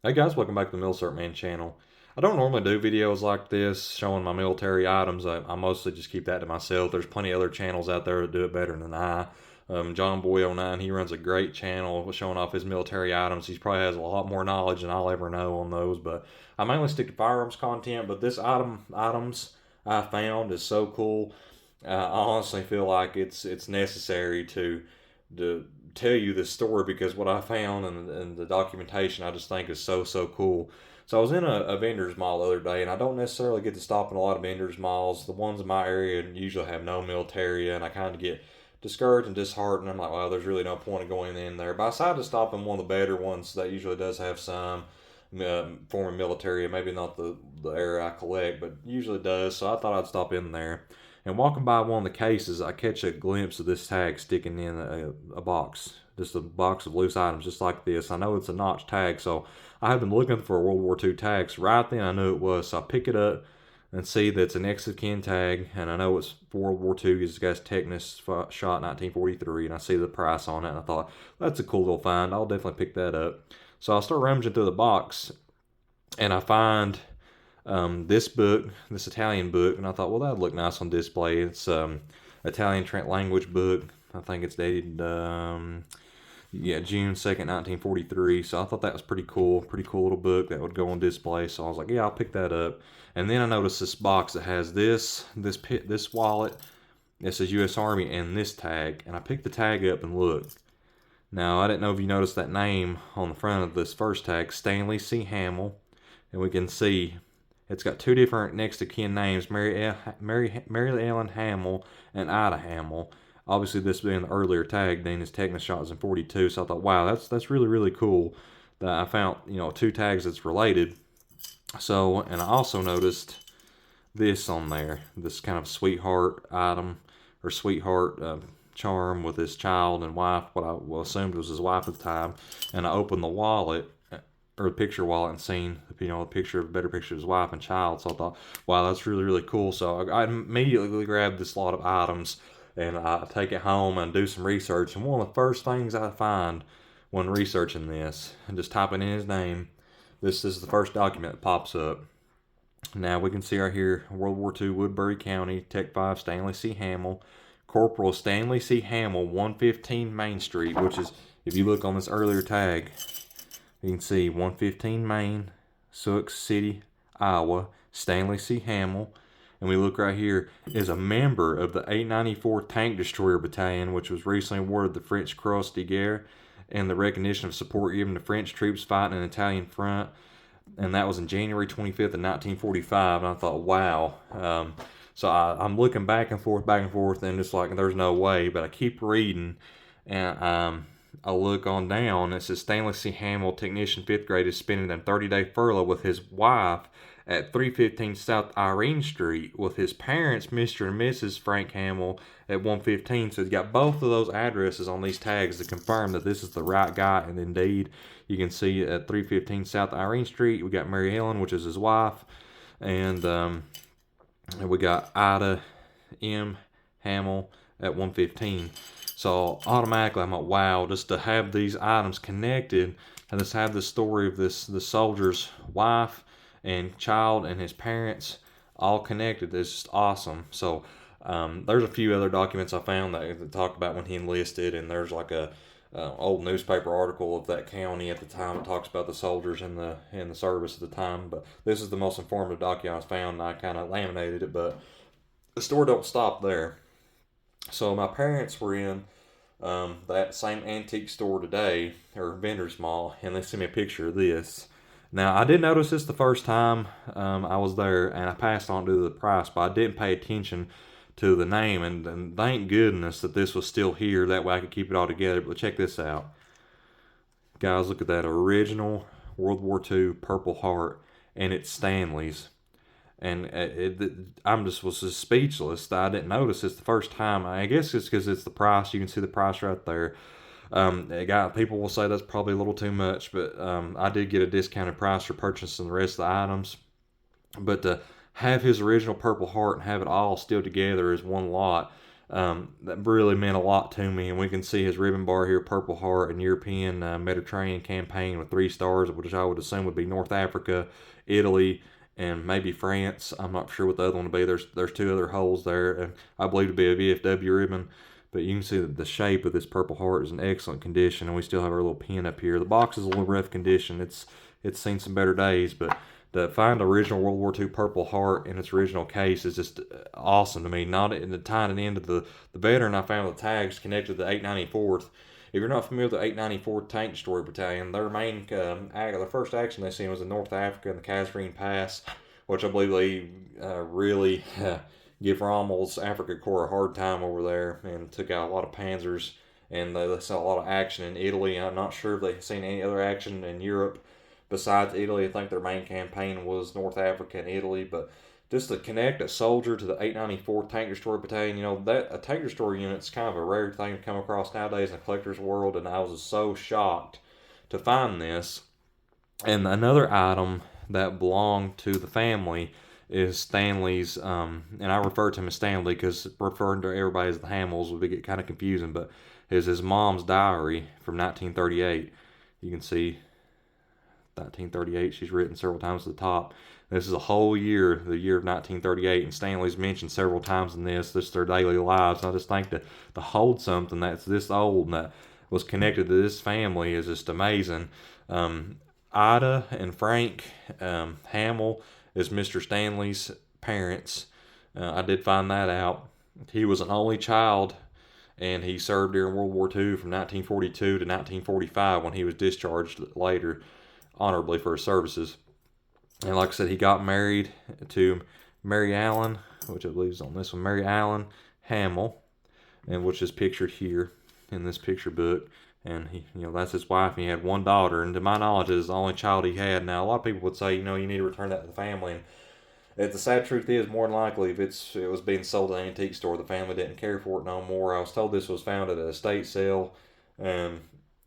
Hey guys, welcome back to the Milcert Man channel. I don't normally do videos like this showing my military items. I mostly just keep that to myself. There's plenty of other channels out there that do it better than I. John Boy 09, he runs a great channel showing off his military items. He probably has a lot more knowledge than I'll ever know on those. But I mainly stick to firearms content. But this items I found is so cool. I honestly feel like it's necessary to tell you this story because what I found and the documentation I just think is so cool. So I was in a vendor's mall the other day, and I don't necessarily get to stop in a lot of vendor's malls. The ones in my area usually have no military, and I kind of get discouraged and disheartened. I'm like, well, there's really no point of going in there. But I decided to stop in one of the better ones that usually does have some form of military, maybe not the area I collect, but usually does. So I thought I'd stop in there. And walking by one of the cases, I catch a glimpse of this tag sticking in a box, just a box of loose items, just like this. I know it's a notch tag, so I have been looking for a World War II tag. So right then I knew it was. So I pick it up and see that it's an next of kin tag, and I know it's World War II because it's got Technus shot 1943, and I see the price on it, and I thought that's a cool little find. I'll definitely pick that up. So I start rummaging through the box, and I find this book, this Italian book, and I thought, well, that'd look nice on display. It's Italian language book. I think it's dated, June 2nd, 1943. So I thought that was pretty cool little book that would go on display. So I was like, yeah, I'll pick that up. And then I noticed this box that has this wallet. It says U.S. Army and this tag, and I picked the tag up and looked. Now I didn't know if you noticed that name on the front of this first tag, Stanley C. Hamill, and we can see it's got two different next of kin names, Mary Ellen Hamill and Ida Hamill. Obviously, this being the earlier tag, then his Technic shot was in 42. So I thought, wow, that's really cool that I found two tags that's related. So, and I also noticed this on there, this kind of sweetheart item or sweetheart charm with his child and wife. What I assumed was his wife at the time, and I opened the wallet or the picture wallet and seen a picture of a better picture of his wife and child. So I thought, wow, that's really cool. So I immediately grabbed this lot of items and I take it home and do some research. And one of the first things I find when researching this and just typing in his name, this is the first document that pops up. Now we can see right here, World War II, Woodbury County, Tech 5, Stanley C. Hamill, Corporal Stanley C. Hamill, 115 Main Street, which is, if you look on this earlier tag, you can see 115 Main, Sioux City, Iowa, Stanley C. Hamill. And we look right here, is a member of the 894 Tank Destroyer Battalion, which was recently awarded the French Croix de Guerre and the recognition of support given to French troops fighting an Italian front. And that was in January 25th of 1945. And I thought, wow. So I'm looking back and forth, and just like, there's no way. But I keep reading, and I look on down, it says Stanley C. Hamill, technician 5th grade, is spending a 30-day furlough with his wife at 315 South Irene Street with his parents, Mr. and Mrs. Frank Hamill, at 115. So he's got both of those addresses on these tags to confirm that this is the right guy. And indeed, you can see at 315 South Irene Street, we got Mary Ellen, which is his wife, and we got Ida M. Hamill at 115. So automatically I'm like, wow, just to have these items connected and just have the story of the soldier's wife and child and his parents all connected is just awesome. So there's a few other documents I found that talk about when he enlisted, and there's like a old newspaper article of that county at the time that talks about the soldiers in the service at the time. But this is the most informative document I found, and I kind of laminated it. But the story don't stop there. So my parents were in that same antique store today, or vendor's mall, and they sent me a picture of this. Now, I did notice this the first time I was there, and I passed on to the price, but I didn't pay attention to the name, and thank goodness that this was still here. That way I could keep it all together. But check this out. Guys, look at that original World War II Purple Heart, and it's Stanley's. And was just speechless that I didn't notice this the first time. I guess it's because it's the price. You can see the price right there. People will say that's probably a little too much, but I did get a discounted price for purchasing the rest of the items. But to have his original Purple Heart and have it all still together as one lot, That really meant a lot to me. And we can see his ribbon bar here, Purple Heart and European Mediterranean campaign with 3 stars, which I would assume would be North Africa, Italy, and maybe France. I'm not sure what the other one would be. There's 2 other holes there, and I believe to be a VFW ribbon. But you can see that the shape of this Purple Heart is in excellent condition, and we still have our little pin up here. The box is a little rough condition. It's seen some better days, but to find the original World War II Purple Heart in its original case is just awesome to me. Not in the tying it into the veteran, I found the tags connected to the 894th. If you're not familiar with the 894th Tank Destroyer Battalion, their main the first action they seen was in North Africa in the Kasserine Pass, which I believe they really give Rommel's Africa Corps a hard time over there and took out a lot of panzers. And they saw a lot of action in Italy. I'm not sure if they've seen any other action in Europe besides Italy. I think their main campaign was North Africa and Italy, but just to connect a soldier to the 894th Tank Destroyer Battalion, that a tank destroyer unit's kind of a rare thing to come across nowadays in the collector's world, and I was so shocked to find this. And another item that belonged to the family is Stanley's, and I refer to him as Stanley because referring to everybody as the Hamills would get kind of confusing, but is his mom's diary from 1938. You can see 1938, she's written several times at the top. This is a whole year, the year of 1938, and Stanley's mentioned several times in this. This is their daily lives. And I just think to hold something that's this old and that was connected to this family is just amazing. Ida and Frank Hamill is Mr. Stanley's parents. I did find that out. He was an only child, and he served during World War II from 1942 to 1945 when he was discharged later honorably for his services. And like I said, he got married to Mary Allen, which I believe is on this one, Mary Allen Hamill, and which is pictured here in this picture book. And he, that's his wife, and he had 1 daughter. And to my knowledge, it is the only child he had. Now, a lot of people would say, you need to return that to the family. And the sad truth is, more than likely, if it was being sold at an antique store, the family didn't care for it no more. I was told this was found at an estate sale.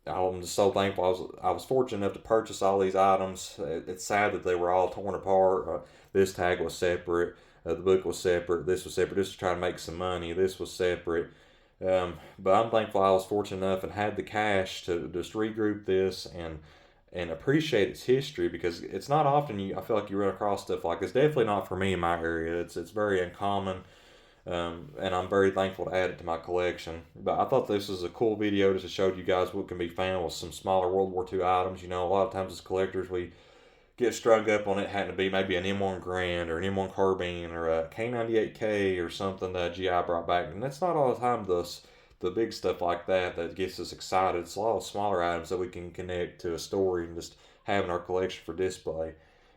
I'm just so thankful. I was fortunate enough to purchase all these items. It's sad that they were all torn apart. This tag was separate. The book was separate. This was separate. This was trying to make some money. This was separate. But I'm thankful I was fortunate enough and had the cash to just regroup this and appreciate its history, because it's not often I feel like you run across stuff like this. Definitely not for me in my area. It's very uncommon. And I'm very thankful to add it to my collection. But I thought this was a cool video just to show you guys what can be found with some smaller World War II items. A lot of times as collectors we get strung up on it having to be maybe an M1 Garand or an M1 Carbine or a K98K or something that GI brought back. And that's not all the time the big stuff like that gets us excited. It's a lot of smaller items that we can connect to a story and just have in our collection for display.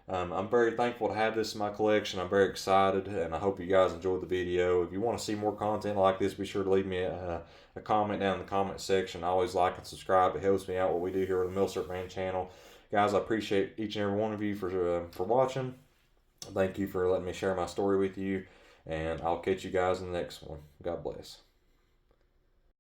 I'm very thankful to have this in my collection. I'm very excited, and I hope you guys enjoyed the video. If you want to see more content like this, be sure to leave me a comment down in the comment section. I always like and subscribe. It helps me out what we do here on the Milcert Man channel. Guys, I appreciate each and every one of you for watching. Thank you for letting me share my story with you, and I'll catch you guys in the next one. God bless.